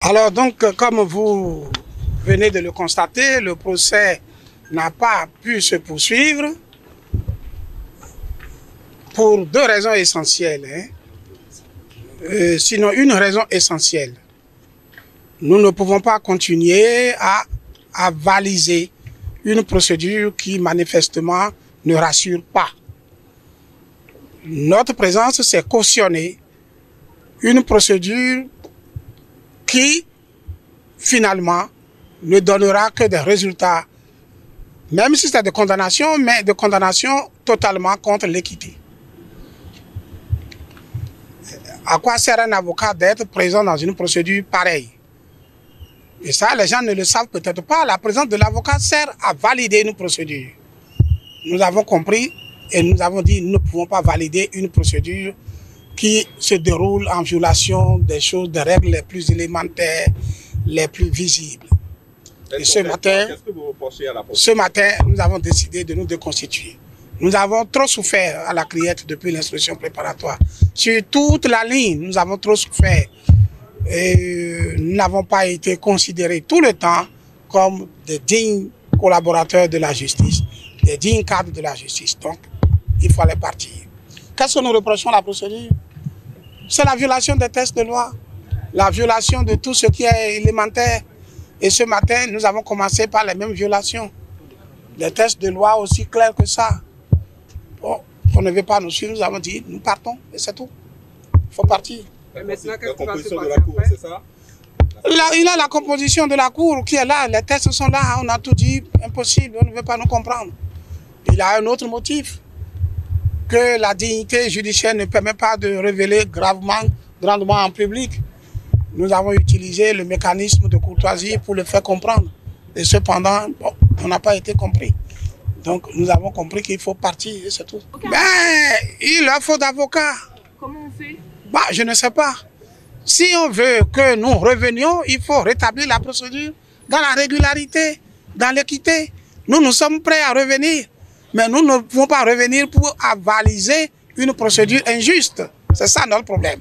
Alors donc, comme vous venez de le constater, le procès n'a pas pu se poursuivre pour deux raisons essentielles. Sinon, une raison essentielle. Nous ne pouvons pas continuer à avaliser une procédure qui manifestement ne rassure pas. Notre présence, c'est cautionner une procédure qui, finalement, ne donnera que des résultats, même si c'est de condamnation, mais de condamnation totalement contre l'équité. À quoi sert un avocat d'être présent dans une procédure pareille? Et ça, les gens ne le savent peut-être pas. La présence de l'avocat sert à valider une procédure. Nous avons compris et nous avons dit nous ne pouvons pas valider une procédure qui se déroule en violation des choses, des règles les plus élémentaires, les plus visibles. Et ce matin, nous avons décidé de nous déconstituer. Nous avons trop souffert à la Criette depuis l'instruction préparatoire. Sur toute la ligne, nous avons trop souffert. Et nous n'avons pas été considérés tout le temps comme des dignes collaborateurs de la justice, des dignes cadres de la justice. Donc, il fallait partir. Qu'est-ce que nous reprochons à la procédure? C'est la violation des textes de loi, la violation de tout ce qui est élémentaire. Et ce matin, nous avons commencé par les mêmes violations. Des textes de loi aussi clairs que ça. Bon, on ne veut pas nous suivre, nous avons dit, nous partons, et c'est tout. Il faut partir. Et maintenant, qu'est-ce qui va se passer après? C'est ça? Il a la composition de la cour qui est là, les textes sont là, on a tout dit, impossible, on ne veut pas nous comprendre. Il a un autre motif, que la dignité judiciaire ne permet pas de révéler grandement en public. Nous avons utilisé le mécanisme de courtoisie pour le faire comprendre. Et cependant, bon, on n'a pas été compris. Donc nous avons compris qu'il faut partir et c'est tout. Okay. Ben, il leur faut d'avocats. Comment on fait? Bah, je ne sais pas. Si on veut que nous revenions, il faut rétablir la procédure dans la régularité, dans l'équité. Nous sommes prêts à revenir. Mais nous ne pouvons pas revenir pour avaliser une procédure injuste. C'est ça notre problème.